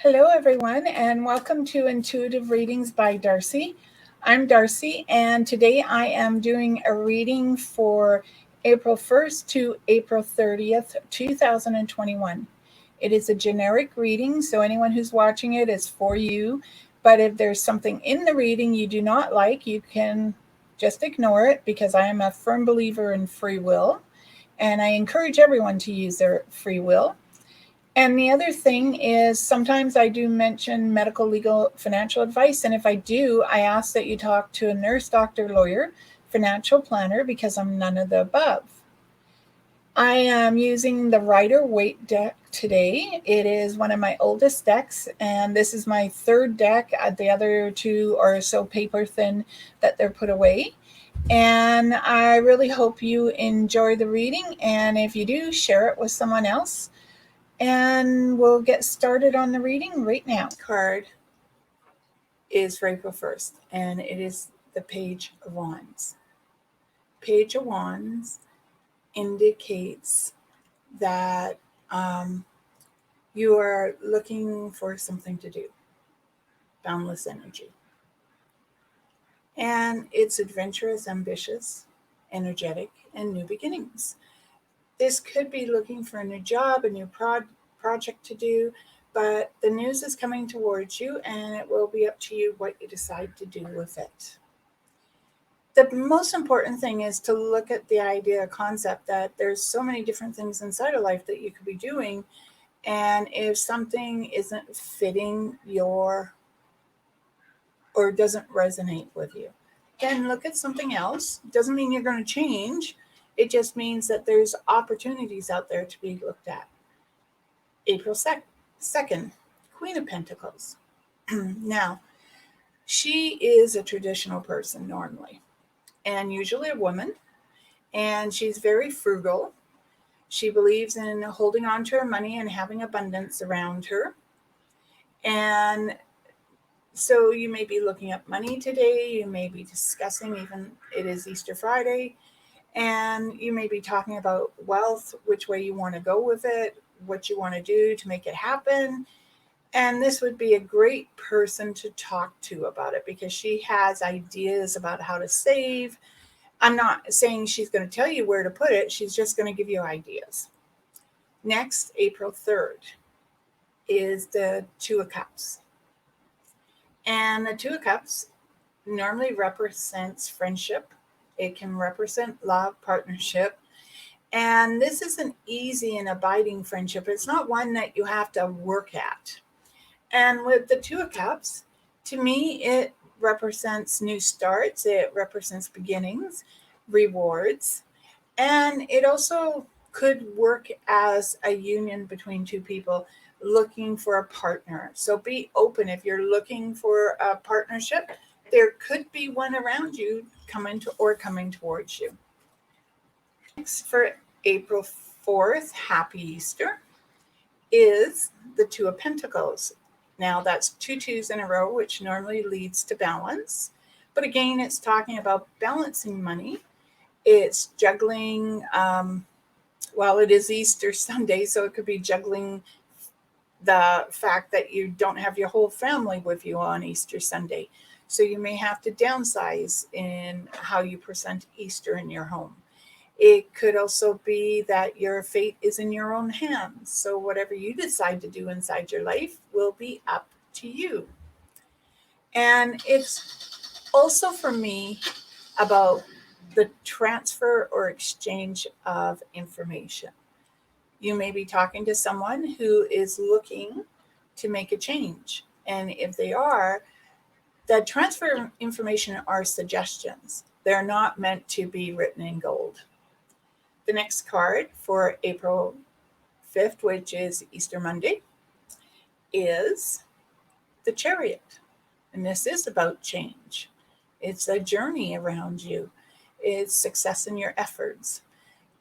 Hello, everyone, and welcome to Intuitive Readings by Darcy. I'm Darcy, and today I am doing a reading for April 1st to April 30th, 2021. It is a generic reading, so anyone who's watching it is for you. But if there's something in the reading you do not like, you can just ignore it because I am a firm believer in free will, and I encourage everyone to use their free will. And the other thing is sometimes I do mention medical, legal, financial advice. And if I do, I ask that you talk to a nurse, doctor, lawyer, financial planner, because I'm none of the above. I am using the Rider Waite deck today. It is one of my oldest decks, and this is my third deck. The other two are so paper thin that they're put away. And I really hope you enjoy the reading. And if you do, share it with someone else. And we'll get started on the reading right now. Card is for April 1st, and it is the Page of Wands. Page of Wands indicates that you are looking for something to do, boundless energy. And it's adventurous, ambitious, energetic, and new beginnings. This could be looking for a new job, a new project to do, but the news is coming towards you and it will be up to you what you decide to do with it. The most important thing is to look at the idea, concept that there's so many different things inside of life that you could be doing. And if something isn't fitting your or doesn't resonate with you, then look at something else. Doesn't mean you're going to change. It just means that there's opportunities out there to be looked at. April 2nd, Queen of Pentacles. Now, she is a traditional person normally, and usually a woman, and she's very frugal. She believes in holding on to her money and having abundance around her. And so you may be looking up money today. You may be discussing, even it is Easter Friday, and you may be talking about wealth, which way you want to go with it, what you want to do to make it happen. And this would be a great person to talk to about it because she has ideas about how to save. I'm not saying she's going to tell you where to put it, she's just going to give you ideas. Next, April 3rd, is the Two of Cups. And the Two of Cups normally represents friendship. It can represent love, partnership. And this is an easy and abiding friendship. It's not one that you have to work at. And with the Two of Cups, to me, it represents new starts. It represents beginnings, rewards. And it also could work as a union between two people looking for a partner. So be open if you're looking for a partnership. There could be one around you coming towards you. Next, for April 4th, happy Easter, is the Two of Pentacles. Now that's two twos in a row, which normally leads to balance. But again, it's talking about balancing money. It's juggling, well, it is Easter Sunday, so it could be juggling the fact that you don't have your whole family with you on Easter Sunday. So you may have to downsize in how you present Easter in your home. It could also be that your fate is in your own hands. So whatever you decide to do inside your life will be up to you. And it's also for me about the transfer or exchange of information. You may be talking to someone who is looking to make a change. And if they are, the transfer information are suggestions. They're not meant to be written in gold. The next card for April 5th, which is Easter Monday, is the Chariot. And this is about change. It's a journey around you. It's success in your efforts.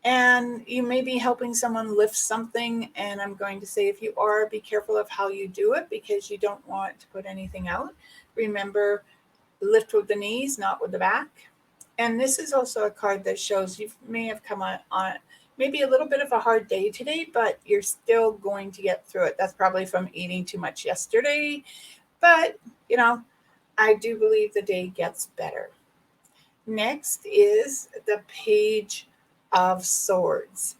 And you may be helping someone lift something. And I'm going to say, if you are, be careful of how you do it because you don't want to put anything out. Remember, lift with the knees, not with the back. And this is also a card that shows you may have come maybe a little bit of a hard day today, but you're still going to get through it. That's probably from eating too much yesterday. But, I do believe the day gets better. Next is the Page of Swords.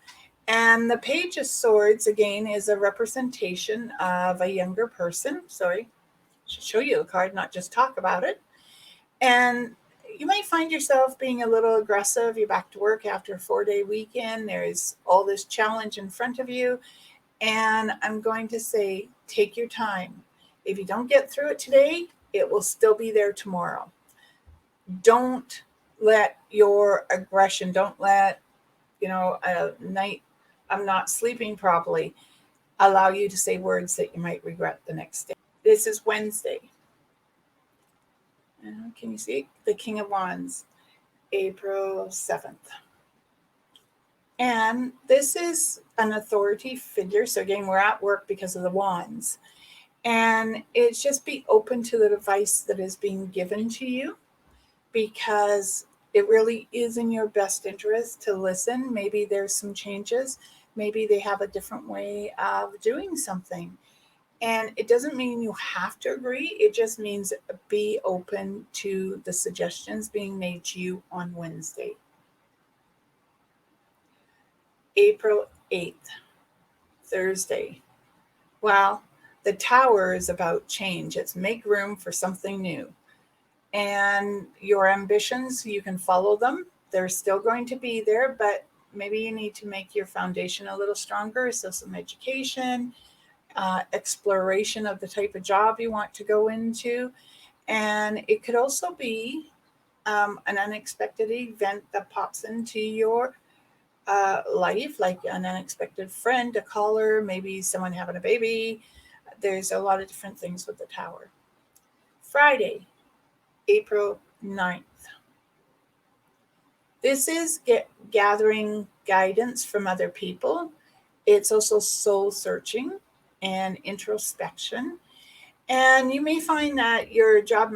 And the Page of Swords, again, is a representation of a younger person. Sorry, I should show you the card, not just talk about it. And you might find yourself being a little aggressive. You're back to work after a 4-day weekend. There's all this challenge in front of you. And I'm going to say, take your time. If you don't get through it today, it will still be there tomorrow. Don't let your aggression, don't let, a night I'm not sleeping properly, allow you to say words that you might regret the next day. This is Wednesday. Can you see? The King of Wands, April 7th. And this is an authority figure. So again, we're at work because of the wands. And it's just be open to the advice that is being given to you, because it really is in your best interest to listen. Maybe there's some changes. Maybe they have a different way of doing something. And it doesn't mean you have to agree. It just means be open to the suggestions being made to you on Wednesday. April 8th, Thursday. Well, the Tower is about change. It's make room for something new. And your ambitions, you can follow them. They're still going to be there, but maybe you need to make your foundation a little stronger. So some education, exploration of the type of job you want to go into. And it could also be an unexpected event that pops into your life, like an unexpected friend, a caller, maybe someone having a baby. There's a lot of different things with the Tower. Friday, April 9th. This is gathering guidance from other people. It's also soul searching and introspection. And you may find that your job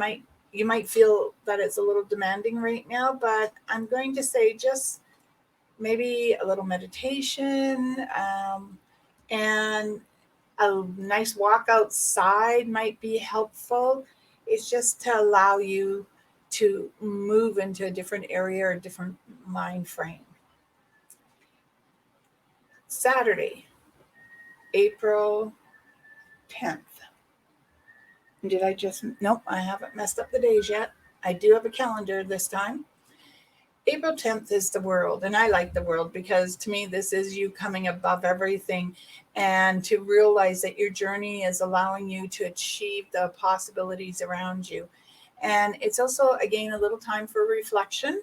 you might feel that it's a little demanding right now, but I'm going to say just maybe a little meditation, and a nice walk outside might be helpful. It's just to allow you to move into a different area or a different mind frame. Saturday, April 10th. Did I just, nope, I haven't messed up the days yet. I do have a calendar this time. April 10th is the World, and I like the World because to me, this is you coming above everything and to realize that your journey is allowing you to achieve the possibilities around you. And it's also, again, a little time for reflection,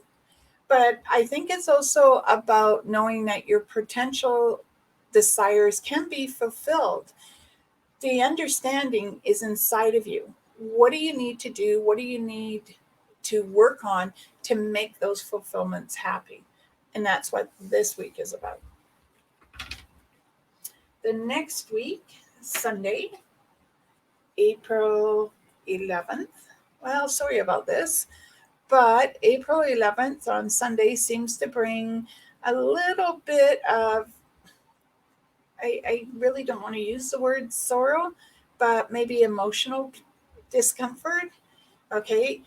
but I think it's also about knowing that your potential desires can be fulfilled. The understanding is inside of you. What do you need to do? What do you need to work on to make those fulfillments happy? And that's what this week is about. The next week, Sunday, April 11th. Well, sorry about this, but April 11th on Sunday seems to bring a little bit of, I really don't want to use the word sorrow, but maybe emotional discomfort. Okay.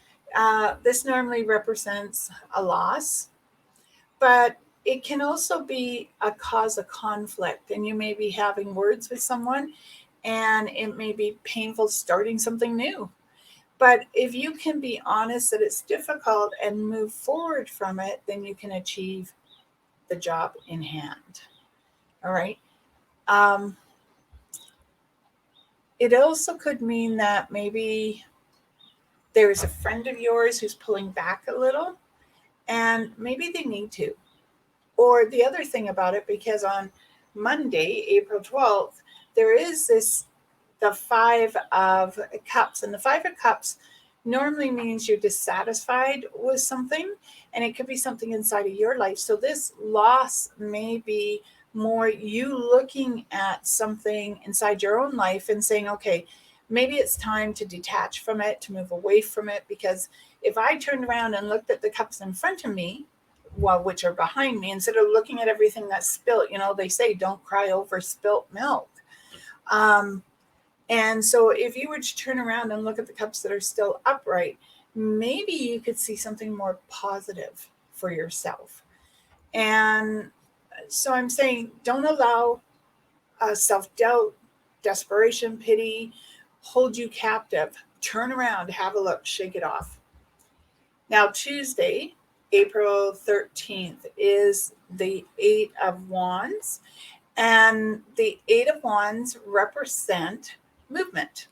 This normally represents a loss, but it can also be a cause of conflict. And you may be having words with someone and it may be painful starting something new. But if you can be honest that it's difficult and move forward from it, then you can achieve the job in hand. All right. It also could mean that maybe there's a friend of yours who's pulling back a little, and maybe they need to. Or the other thing about it, because on Monday, April 12th, there is the Five of Cups. And the Five of Cups normally means you're dissatisfied with something, and it could be something inside of your life. So this loss may be more you looking at something inside your own life and saying, okay, maybe it's time to detach from it, to move away from it. Because if I turned around and looked at the cups in front of me, which are behind me, instead of looking at everything that's spilt. They say don't cry over spilt milk. And so if you were to turn around and look at the cups that are still upright, maybe you could see something more positive for yourself. And so I'm saying, don't allow self-doubt, desperation, pity hold you captive. Turn around, have a look, shake it off. Now, Tuesday, April 13th, is the Eight of Wands. And the Eight of Wands represent movement.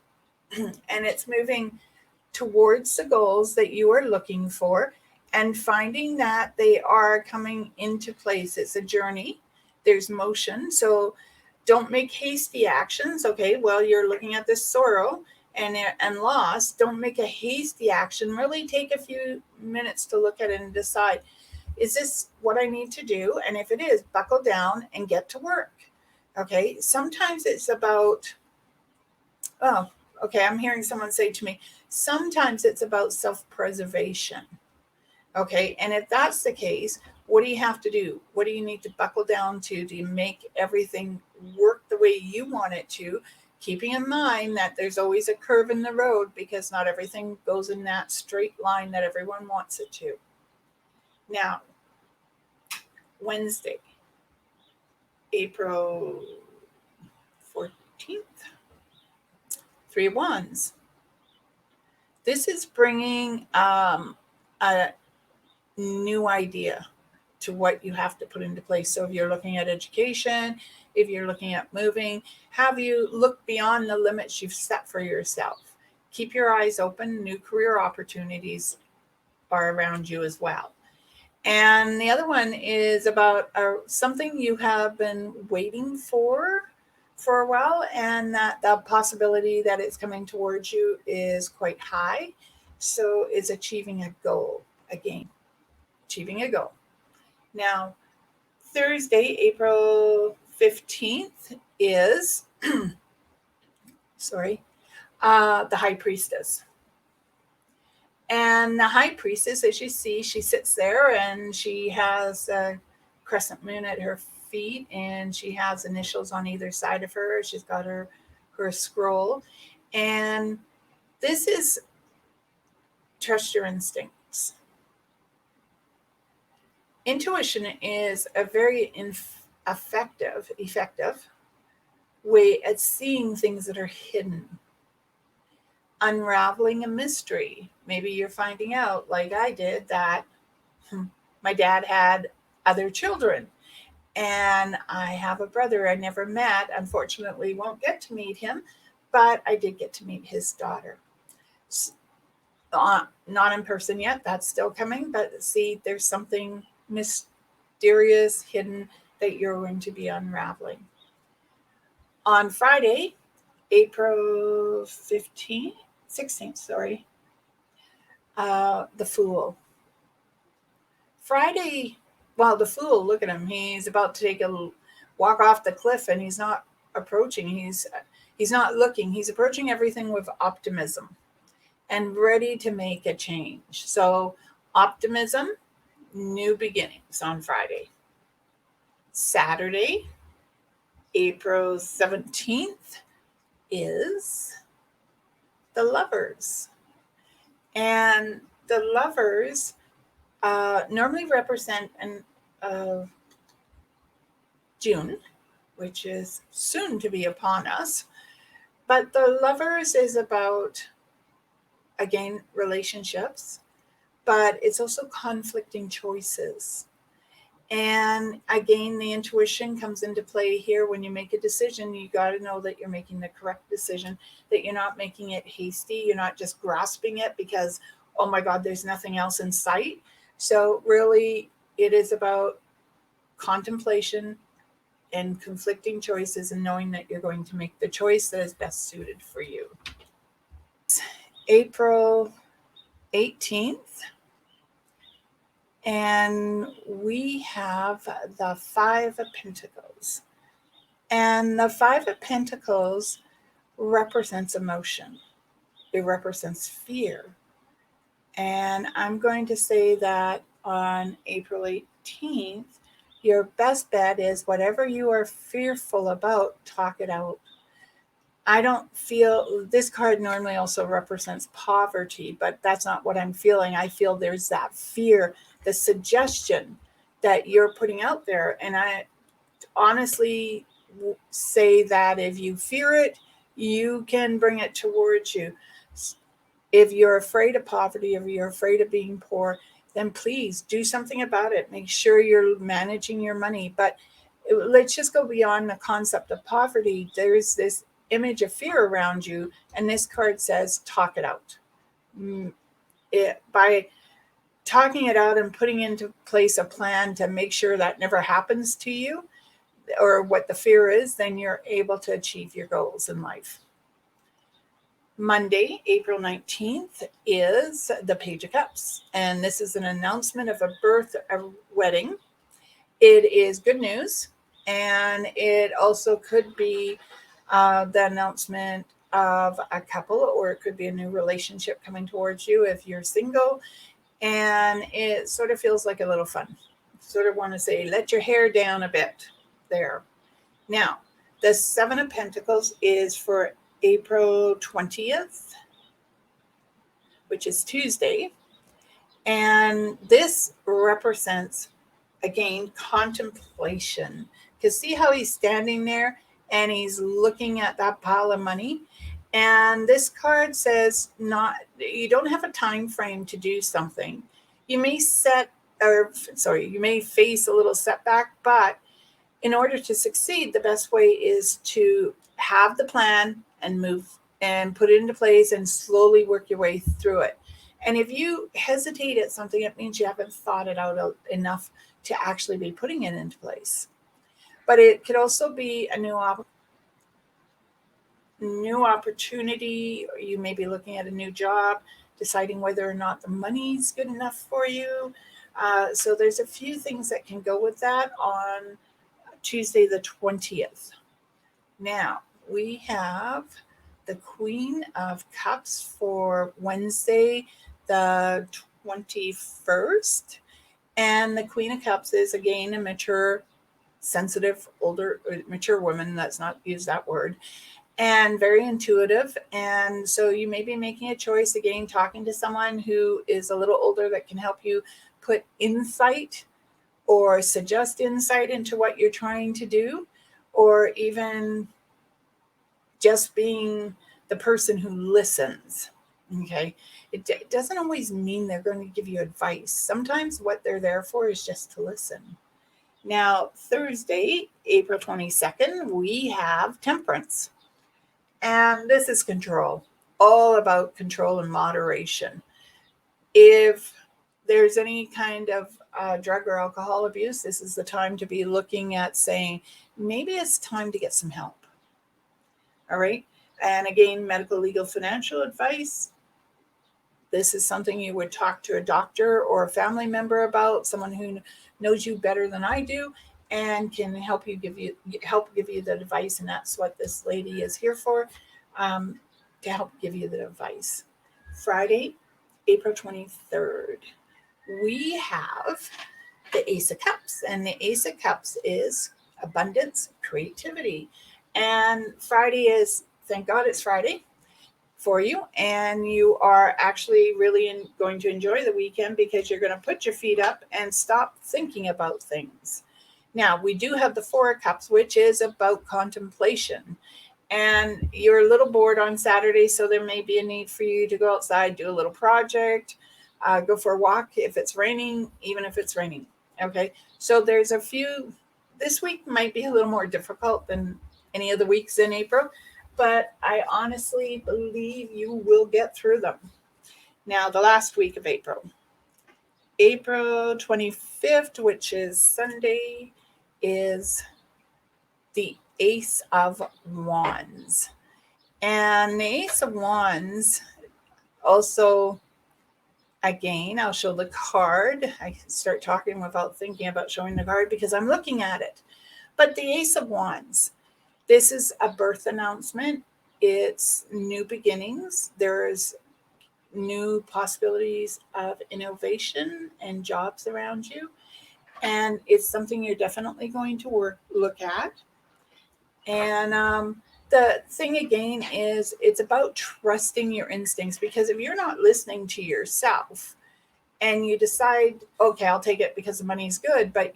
And it's moving towards the goals that you are looking for and finding that they are coming into place. It's a journey. There's motion. So don't make hasty actions. Okay, well, you're looking at this sorrow and loss. Don't make a hasty action. Really take a few minutes to look at it and decide, is this what I need to do? And if it is, buckle down and get to work. Okay, sometimes it's about, I'm hearing someone say to me, sometimes it's about self-preservation. Okay, and if that's the case, what do you have to do? What do you need to buckle down to make everything work the way you want it to? Keeping in mind that there's always a curve in the road, because not everything goes in that straight line that everyone wants it to. Now, Wednesday, April 14th, Three of Wands. This is bringing a new idea to what you have to put into place. So if you're looking at education, if you're looking at moving, have you look beyond the limits you've set for yourself. Keep your eyes open. New career opportunities are around you as well. And the other one is about something you have been waiting for a while, and that the possibility that it's coming towards you is quite high. So it's achieving a goal again. Achieving a goal. Now, Thursday, April 15th is, the High Priestess. And the High Priestess, as you see, she sits there and she has a crescent moon at her feet, and she has initials on either side of her. She's got her scroll. And this is trust your instincts. Intuition is a very effective way at seeing things that are hidden. Unraveling a mystery. Maybe you're finding out, like I did, that my dad had other children. And I have a brother I never met. Unfortunately, won't get to meet him, but I did get to meet his daughter. Not in person yet. That's still coming. But see, there's something mysterious, hidden, that you're going to be unraveling. On Friday, April 16th, the Fool. Friday, the Fool, look at him. He's about to take a walk off the cliff, and he's not approaching. He's not looking. He's approaching everything with optimism and ready to make a change. So optimism, new beginnings on Friday. Saturday, April 17th, is the Lovers. And the Lovers normally represent June, which is soon to be upon us. But the Lovers is about, again, relationships, but it's also conflicting choices. And again, the intuition comes into play here. When you make a decision, you got to know that you're making the correct decision, that you're not making it hasty. You're not just grasping it because, oh my God, there's nothing else in sight. So really, it is about contemplation and conflicting choices, and knowing that you're going to make the choice that is best suited for you. April 18th. And we have the Five of Pentacles. And the Five of Pentacles represents emotion. It represents fear. And I'm going to say that on April 18th, your best bet is whatever you are fearful about, talk it out. I don't feel this card normally also represents poverty, but that's not what I'm feeling. I feel there's that fear, the suggestion that you're putting out there. And I honestly say that if you fear it, you can bring it towards you. If you're afraid of poverty, if you're afraid of being poor, then please do something about it. Make sure you're managing your money. But let's just go beyond the concept of poverty. There's this image of fear around you, and this card says, talk it out. By talking it out and putting into place a plan to make sure that never happens to you, or what the fear is, then you're able to achieve your goals in life. Monday, April 19th is the Page of Cups, and this is an announcement of a birth, a wedding. It is good news, and it also could be the announcement of a couple, or it could be a new relationship coming towards you if you're single, and it sort of feels like a little fun. Sort of want to say, let your hair down a bit there. Now, the Seven of Pentacles is for April 20th, which is Tuesday. And this represents, again, contemplation. Because see how he's standing there and he's looking at that pile of money? And this card says you don't have a time frame to do something. You may you may face a little setback, but in order to succeed, the best way is to have the plan and move and put it into place and slowly work your way through it. And if you hesitate at something, it means you haven't thought it out enough to actually be putting it into place. But it could also be a new opportunity, or you may be looking at a new job, deciding whether or not the money's good enough for you. So there's a few things that can go with that on Tuesday the 20th. Now, we have the Queen of Cups for Wednesday the 21st. And the Queen of Cups is, again, a mature, sensitive, mature woman. Let's not use that word. And very intuitive. And so you may be making a choice, again, talking to someone who is a little older that can help you put insight or suggest insight into what you're trying to do, or even just being the person who listens. Okay. It doesn't always mean they're going to give you advice. Sometimes what they're there for is just to listen. Now, Thursday, April 22nd, we have Temperance. And this is control, all about control and moderation. If there's any kind of drug or alcohol abuse, this is the time to be looking at saying, maybe it's time to get some help. All right. And again, medical, legal, financial advice. This is something you would talk to a doctor or a family member about, someone who knows you better than I do and can help give you the advice. And that's what this lady is here for, to help give you the advice. Friday, April 23rd, we have the Ace of Cups. And the Ace of Cups is abundance, creativity. And Friday is, thank God it's Friday for you, and you are actually really going to enjoy the weekend because you're going to put your feet up and stop thinking about things. Now, we do have the Four of Cups, which is about contemplation, and you're a little bored on Saturday, so there may be a need for you to go outside, do a little project, go for a walk if it's raining, even if it's raining. Okay, so there's a few. This week might be a little more difficult than any of the weeks in April, but I honestly believe you will get through them. Now, the last week of April, April 25th, which is Sunday, is the Ace of Wands. And the Ace of Wands also, again, I'll show the card. I start talking without thinking about showing the card because I'm looking at it. But the Ace of Wands, this is a birth announcement. It's new beginnings. There's new possibilities of innovation and jobs around you. And it's something you're definitely going to look at. And the thing again is it's about trusting your instincts, because if you're not listening to yourself and you decide, okay, I'll take it because the money's good, but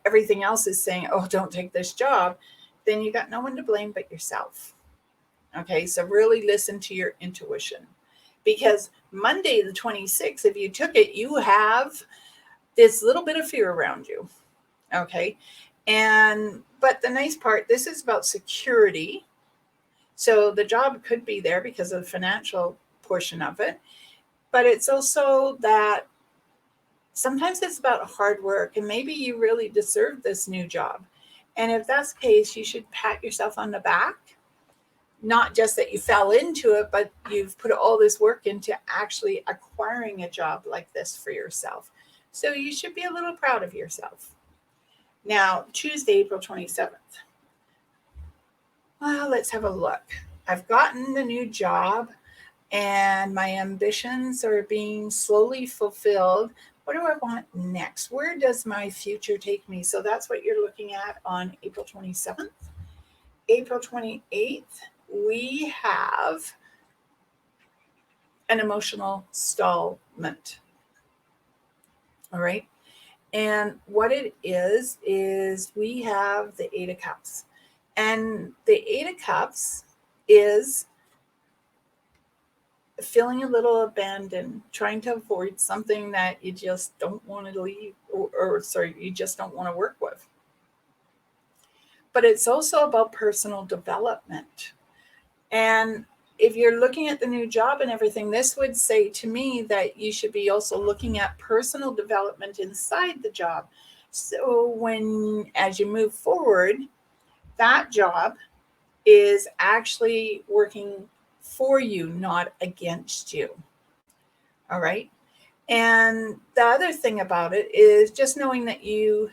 everything else is saying, oh, don't take this job, then you got no one to blame but yourself. Okay, so really listen to your intuition, because Monday the 26th, if you took it, you have this little bit of fear around you. Okay, but the nice part, this is about security. So the job could be there because of the financial portion of it, but it's also that sometimes it's about hard work, and maybe you really deserve this new job. And if that's the case, you should pat yourself on the back. Not just that you fell into it, but you've put all this work into actually acquiring a job like this for yourself. So you should be a little proud of yourself. Now, Tuesday, April 27th. Well, let's have a look. I've gotten the new job and my ambitions are being slowly fulfilled. What do I want next? Where does my future take me? So that's what you're looking at on April 27th. April 28th, we have an emotional stallment. All right. And what it is we have the Eight of Cups. And the Eight of Cups is feeling a little abandoned, trying to avoid something that you just don't want to leave, you just don't want to work with. But it's also about personal development. And if you're looking at the new job and everything, this would say to me that you should be also looking at personal development inside the job. So as you move forward, that job is actually working for you, not against you. All right. And the other thing about it is just knowing that you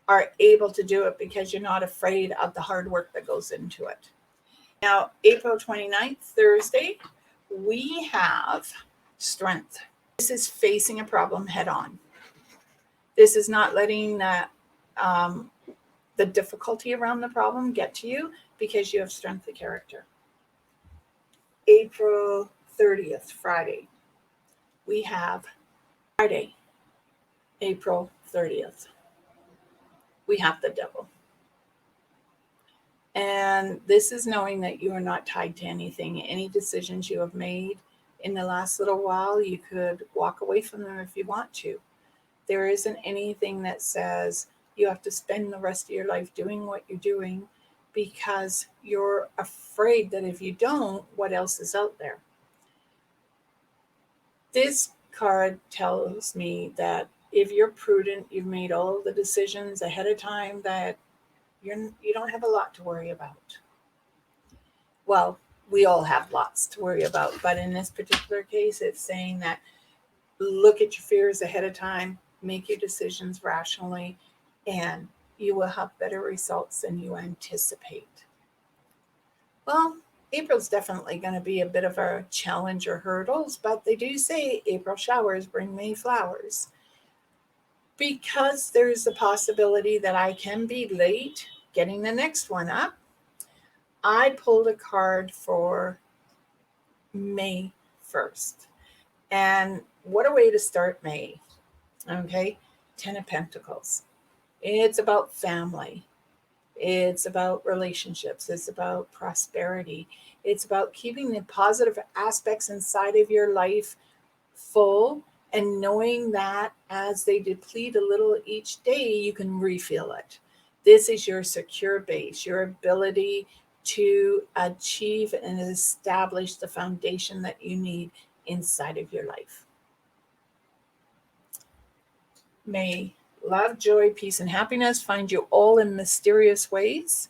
are able to do it because you're not afraid of the hard work that goes into it. Now, April 29th, Thursday, we have strength. This is facing a problem head on. This is not letting the difficulty around the problem get to you, because you have strength of character. April 30th, Friday, we have Friday, April 30th. We have the devil. And this is knowing that you are not tied to anything. Any decisions you have made in the last little while, you could walk away from them if you want to. There isn't anything that says you have to spend the rest of your life doing what you're doing, because you're afraid that if you don't, what else is out there? This card tells me that if you're prudent, you've made all the decisions ahead of time, that you don't have a lot to worry about. Well, we all have lots to worry about, but in this particular case, it's saying that look at your fears ahead of time, make your decisions rationally, and you will have better results than you anticipate. Well, April's definitely going to be a bit of a challenge or hurdles, but they do say April showers bring May flowers. Because there's a possibility that I can be late getting the next one up, I pulled a card for May 1st. And what a way to start May. Okay, 10 of Pentacles. It's about family. It's about relationships. It's about prosperity. It's about keeping the positive aspects inside of your life full, and knowing that as they deplete a little each day, you can refill it. This is your secure base, your ability to achieve and establish the foundation that you need inside of your life. May love, joy, peace, and happiness find you all in mysterious ways.